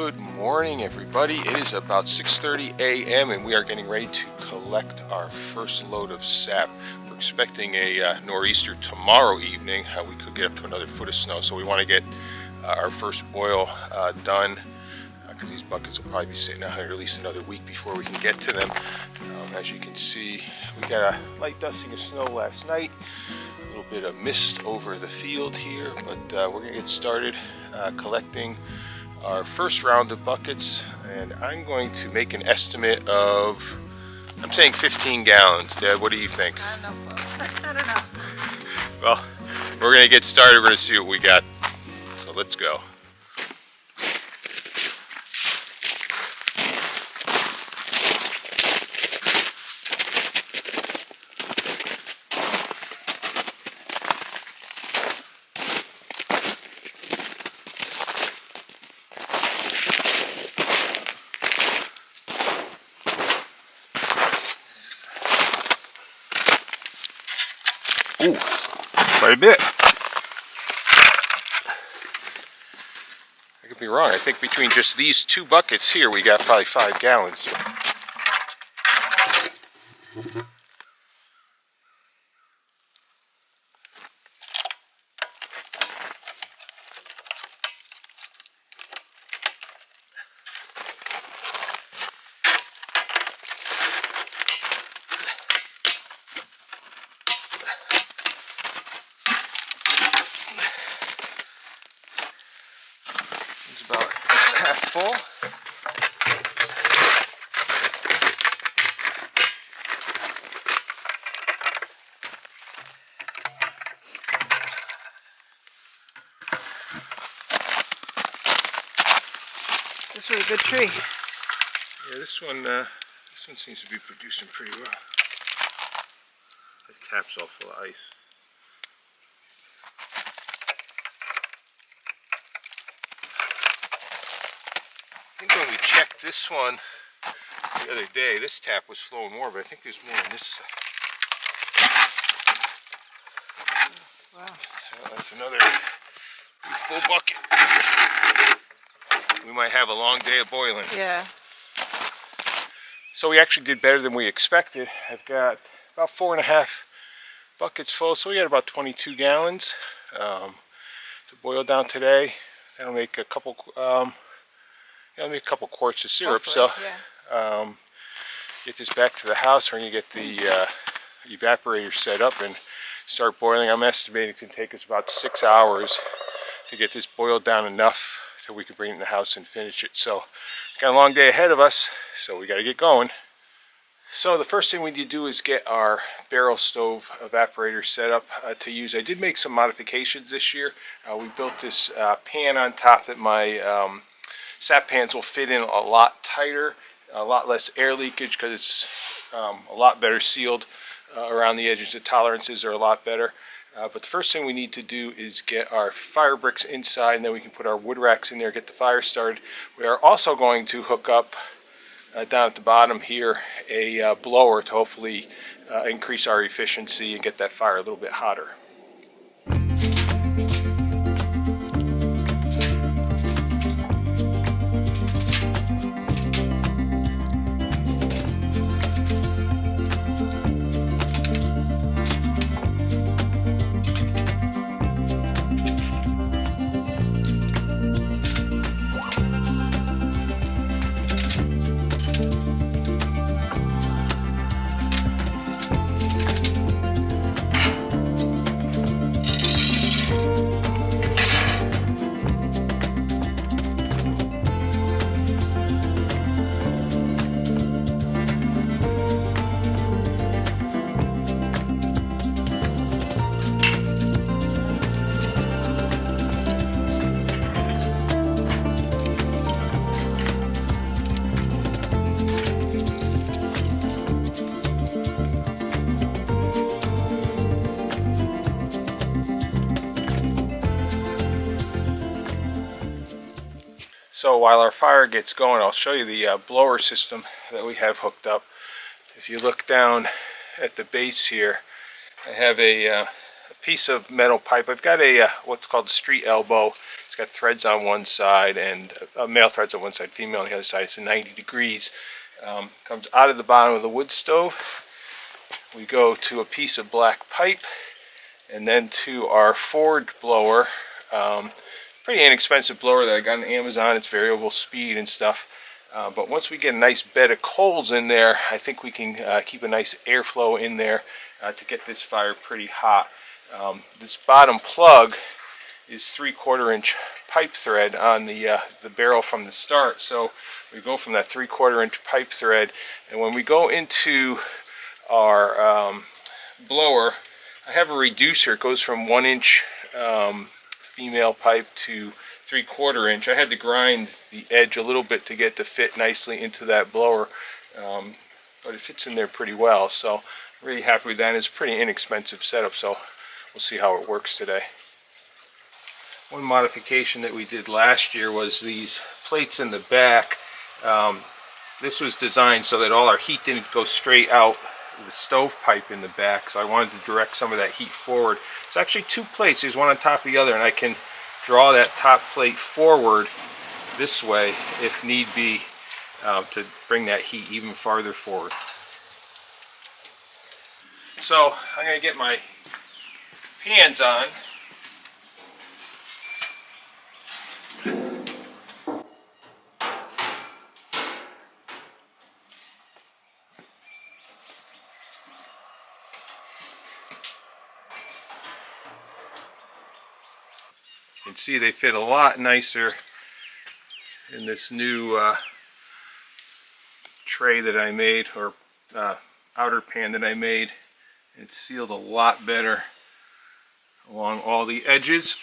Good morning, everybody. It is about 6:30 a.m. and we are getting ready to collect our first load of sap. We're expecting a nor'easter tomorrow evening. We could get up to another foot of snow, so we want to get our first boil done because these buckets will probably be sitting out here at least another week before we can get to them. As you can see, we got a light dusting of snow last night, a little bit of mist over the field here, but we're going to get started collecting our first round of buckets, and I'm going to make an estimate of, I'm saying 15 gallons. Dad, what do you think? I don't know, folks. I don't know. Well, we're going to get started. We're going to see what we got. So let's go. Ooh, quite a bit. I could be wrong. I think between just these two buckets here, we got probably 5 gallons. About half full. This is a good tree. Yeah, this one seems to be producing pretty well. The tap's all full of ice. I think when we checked this one the other day, this tap was flowing more, but I think there's more on this side. Wow. That's another full bucket. We might have a long day of boiling. Yeah. So we actually did better than we expected. I've got about 4.5 buckets full, so we got about 22 gallons to boil down today. That'll make a couple. I'll make a couple quarts of syrup. Hopefully, so yeah. get this back to the house. We're going to get the evaporator set up and start boiling. I'm estimating it can take us about 6 hours to get this boiled down enough so we can bring it in the house and finish it. So got a long day ahead of us, so we got to get going. So the first thing we need to do is get our barrel stove evaporator set up to use. I did make some modifications this year. We built this pan on top that my sap pans will fit in a lot tighter, a lot less air leakage because it's a lot better sealed around the edges. The tolerances are a lot better. But the first thing we need to do is get our fire bricks inside, and then we can put our wood racks in there, get the fire started. We are also going to hook up down at the bottom here a blower to hopefully increase our efficiency and get that fire a little bit hotter. So while our fire gets going, I'll show you the blower system that we have hooked up. If you look down at the base here, I have a piece of metal pipe. I've got a what's called a street elbow It's got threads on one side and male threads on one side, female on the other side. It's a 90 degrees. Comes out of the bottom of the wood stove. We go to a piece of black pipe and then to our forge blower. Pretty inexpensive blower that I got on Amazon. It's variable speed and stuff. But once we get a nice bed of coals in there, I think we can keep a nice airflow in there to get this fire pretty hot. This bottom plug is 3/4 inch pipe thread on the barrel from the start. So we go from that 3/4 inch pipe thread, and when we go into our blower, I have a reducer. It goes from 1 inch female pipe to 3/4 inch. I had to grind the edge a little bit to get to fit nicely into that blower, but it fits in there pretty well. So really happy with that. It's a pretty inexpensive setup, so we'll see how it works today. One modification that we did last year was these plates in the back. This was designed so that all our heat didn't go straight out the stovepipe in the back, so I wanted to direct some of that heat forward. It's actually two plates, there's one on top of the other, and I can draw that top plate forward this way if need be to bring that heat even farther forward. So I'm going to get my pans on. You can see they fit a lot nicer in this new tray that I made, or outer pan that I made. It's sealed a lot better along all the edges.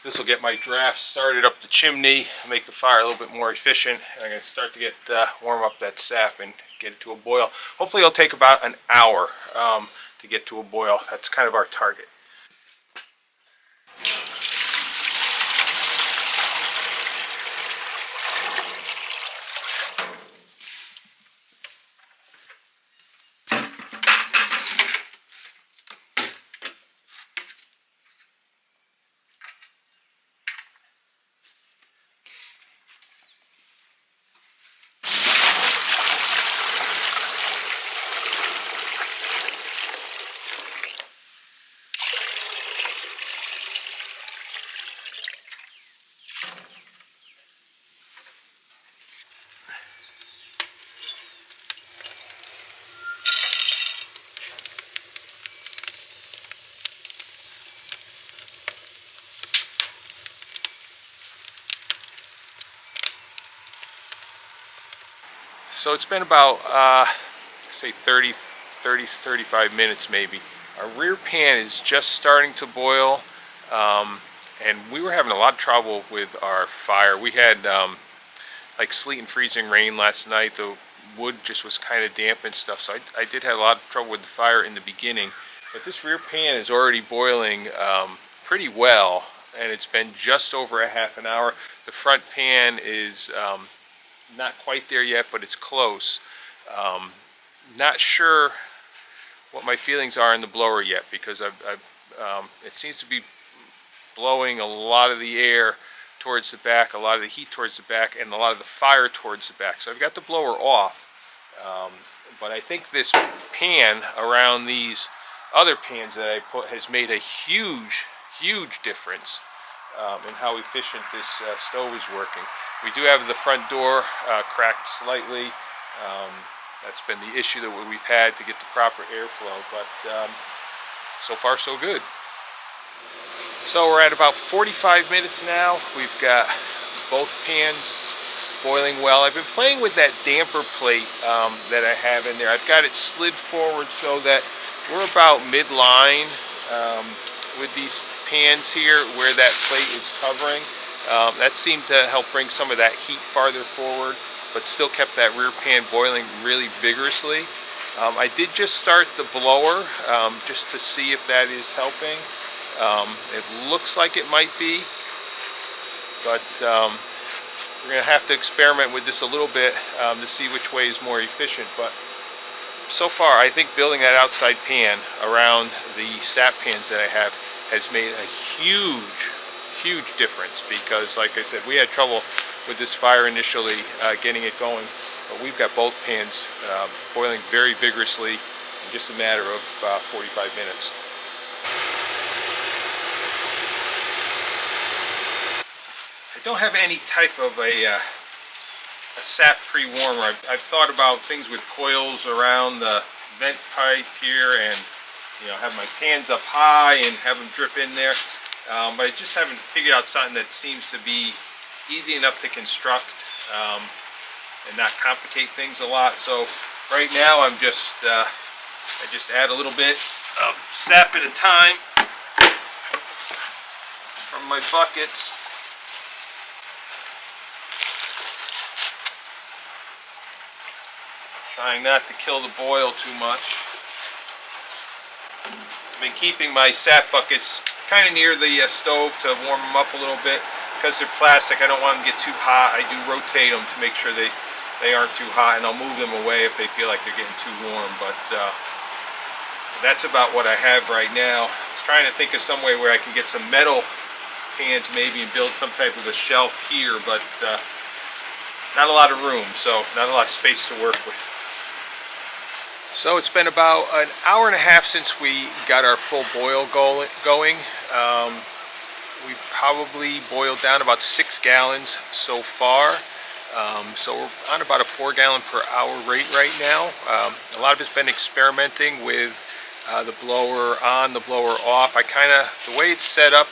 This will get my draft started up the chimney, make the fire a little bit more efficient. I'm going to start to get warm up that sap and get it to a boil. Hopefully it'll take about an hour to get to a boil. That's kind of our target. So it's been about, say 30 to 35 minutes maybe. Our rear pan is just starting to boil, and we were having a lot of trouble with our fire. We had like sleet and freezing rain last night. The wood just was kind of damp and stuff, so I did have a lot of trouble with the fire in the beginning. But this rear pan is already boiling pretty well, and it's been just over a half an hour. The front pan is not quite there yet, but it's close. Not sure what my feelings are in the blower yet, because it seems to be blowing a lot of the air towards the back, a lot of the heat towards the back, and a lot of the fire towards the back. So I've got the blower off, but I think this pan around these other pans that I put has made a huge difference in how efficient this stove is working. We do have the front door cracked slightly. That's been the issue that we've had to get the proper airflow, but so far so good. So we're at about 45 minutes now. We've got both pans boiling well. I've been playing with that damper plate that I have in there. I've got it slid forward so that we're about midline with these pans here where that plate is covering. That seemed to help bring some of that heat farther forward, but still kept that rear pan boiling really vigorously. I did just start the blower just to see if that is helping. It looks like it might be, but we're going to have to experiment with this a little bit to see which way is more efficient. But so far, I think building that outside pan around the sap pans that I have has made a huge difference, because like I said, we had trouble with this fire initially getting it going, but we've got both pans boiling very vigorously in just a matter of 45 minutes. I don't have any type of a sap pre-warmer. I've thought about things with coils around the vent pipe here, and have my pans up high and have them drip in there, but I just haven't figured out something that seems to be easy enough to construct and not complicate things a lot. So right now I just add a little bit of sap at a time from my buckets. Trying not to kill the boil too much. I've been keeping my sap buckets kind of near the stove to warm them up a little bit. Because they're plastic, I don't want them to get too hot. I do rotate them to make sure they aren't too hot, and I'll move them away if they feel like they're getting too warm. But that's about what I have right now. I was trying to think of some way where I can get some metal pans maybe and build some type of a shelf here, but not a lot of room, so not a lot of space to work with. So it's been about an hour and a half since we got our full boil going. We probably boiled down about 6 gallons so far. So we're on about a 4 gallon per hour rate right now. A lot of it's been experimenting with the blower on, the blower off. The way it's set up,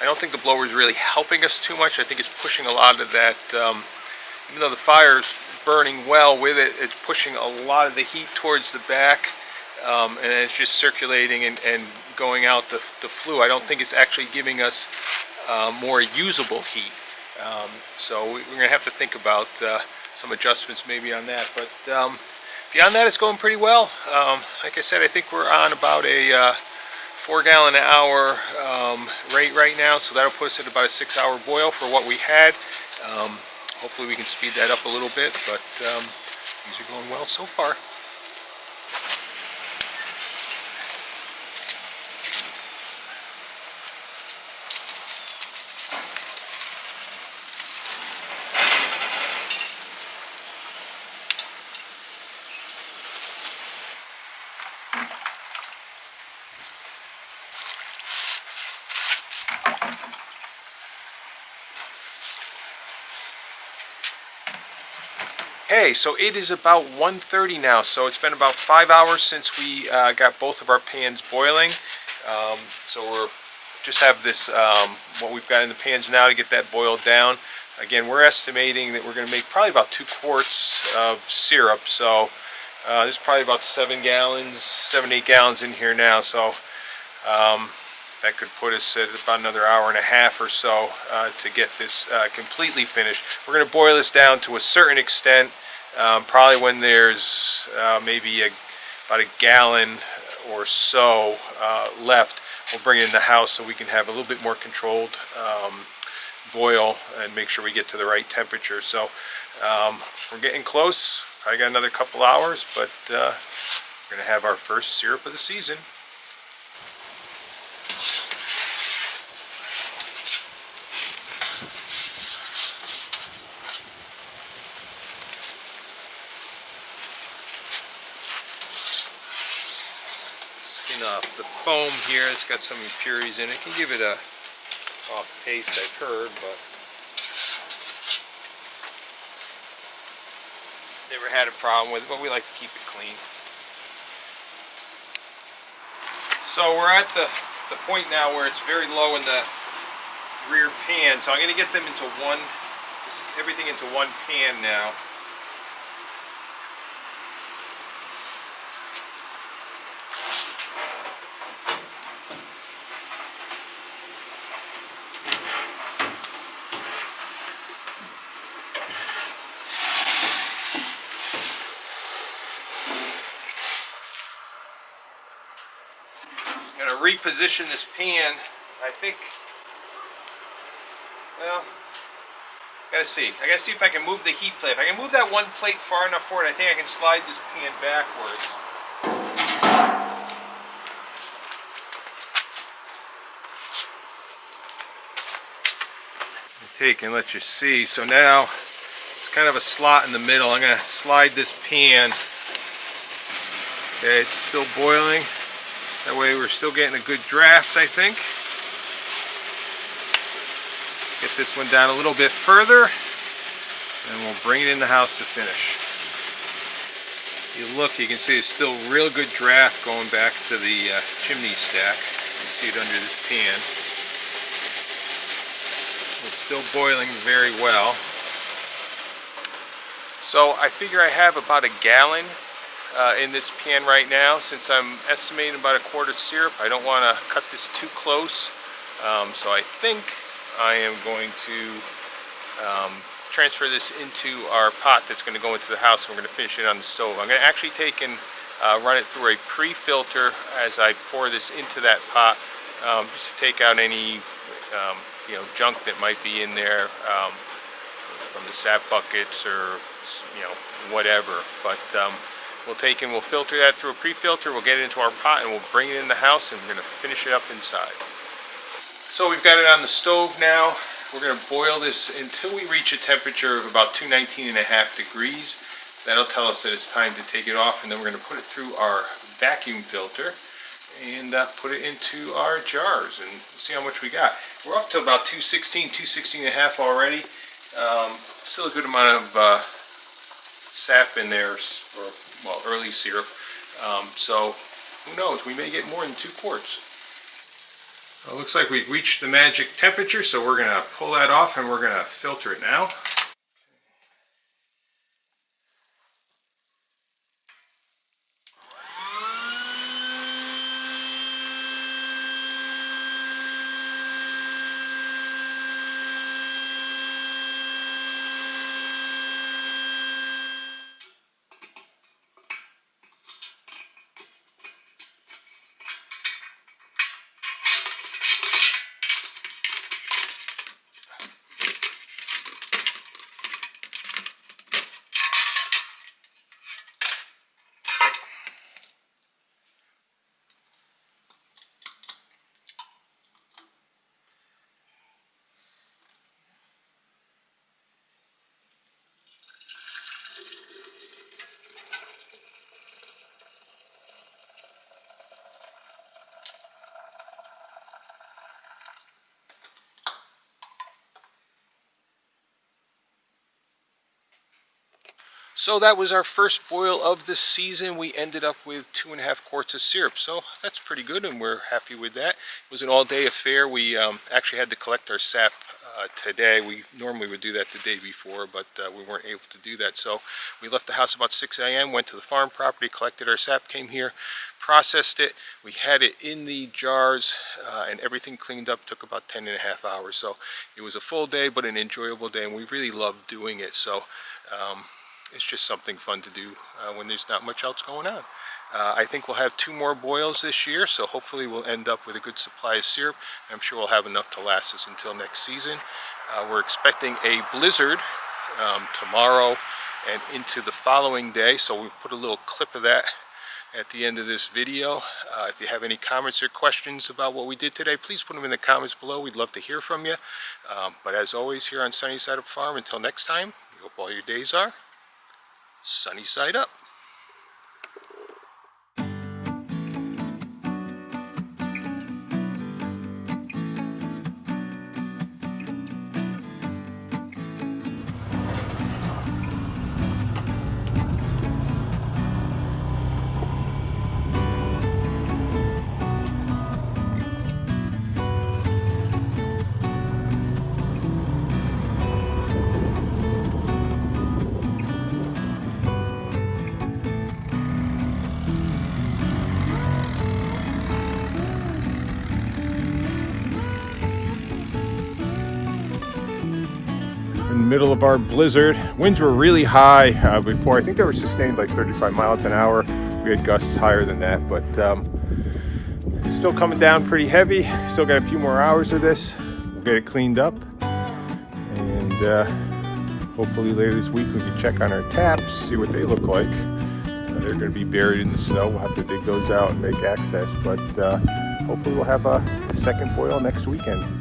I don't think the blower is really helping us too much. I think it's pushing a lot of that, even though the fire's burning well with it, it's pushing a lot of the heat towards the back, and it's just circulating and going out the flue. I don't think it's actually giving us more usable heat. So we're going to have to think about some adjustments maybe on that. But beyond that, it's going pretty well. Like I said, I think we're on about a 4 gallon an hour rate right now, so that'll put us at about a 6-hour boil for what we had. Hopefully we can speed that up a little bit, but things are going well so far. Hey, so it is about 1:30 now, so it's been about 5 hours since we got both of our pans boiling. So we're just have this, what we've got in the pans now to get that boiled down. Again, we're estimating that we're going to make probably about 2 quarts of syrup, so there's probably about 7 to 8 gallons in here now, so that could put us at about another hour and a half or so to get this completely finished. We're going to boil this down to a certain extent, probably when there's maybe about a gallon or so left. We'll bring it in the house so we can have a little bit more controlled boil and make sure we get to the right temperature. So we're getting close. I got another couple hours, but we're going to have our first syrup of the season. The foam here, it's got some impurities in it. Can give it a off taste, I've heard, but never had a problem with it, but we like to keep it clean. So we're at the point now where it's very low in the rear pan, so I'm going to get them into everything into one pan now. Reposition this pan. I think, well, Gotta see. I gotta see if I can move the heat plate. If I can move that one plate far enough forward, I think I can slide this pan backwards. Take and let you see. So now it's kind of a slot in the middle. I'm gonna slide this pan. Okay, it's still boiling. That way we're still getting a good draft, I think. Get this one down a little bit further, and we'll bring it in the house to finish. If you look, you can see it's still real good draft going back to the chimney stack. You see it under this pan. It's still boiling very well. So I figure I have about a gallon in this pan right now. Since I'm estimating about a quart of syrup, I don't want to cut this too close. So I think I am going to transfer this into our pot that's going to go into the house, and we're going to finish it on the stove. I'm going to actually take and run it through a pre-filter as I pour this into that pot, just to take out any junk that might be in there from the sap buckets or whatever. But we'll take and we'll filter that through a pre-filter. We'll get it into our pot and we'll bring it in the house, and we're going to finish it up inside. So we've got it on the stove now. We're going to boil this until we reach a temperature of about 219.5 degrees. That'll tell us that it's time to take it off, and then we're going to put it through our vacuum filter and put it into our jars and see how much we got. We're up to about 216.5 already. Still a good amount of sap in there, or early syrup. So who knows? We may get more than 2 quarts. It looks like we've reached the magic temperature, so we're going to pull that off and we're going to filter it now. So that was our first boil of the season. We ended up with 2.5 quarts of syrup. So that's pretty good, and we're happy with that. It was an all-day affair. We actually had to collect our sap today. We normally would do that the day before, but we weren't able to do that. So we left the house about 6 a.m., went to the farm property, collected our sap, came here, processed it. We had it in the jars, and everything cleaned up. Took about 10.5 hours. So it was a full day, but an enjoyable day, and we really loved doing it. So it's just something fun to do when there's not much else going on. I think we'll have 2 more boils this year, so hopefully we'll end up with a good supply of syrup. I'm sure we'll have enough to last us until next season. We're expecting a blizzard tomorrow and into the following day, so we put a little clip of that at the end of this video. If you have any comments or questions about what we did today, please put them in the comments below. We'd love to hear from you. But as always, here on Sunny Side Up Farm, until next time, we hope all your days are sunny side up. In the middle of our blizzard. Winds were really high before. I think they were sustained like 35 miles an hour. We had gusts higher than that, but still coming down pretty heavy. Still got a few more hours of this. We'll get it cleaned up and hopefully later this week we can check on our taps, see what they look like. They're going to be buried in the snow. We'll have to dig those out and make access, but hopefully we'll have a second boil next weekend.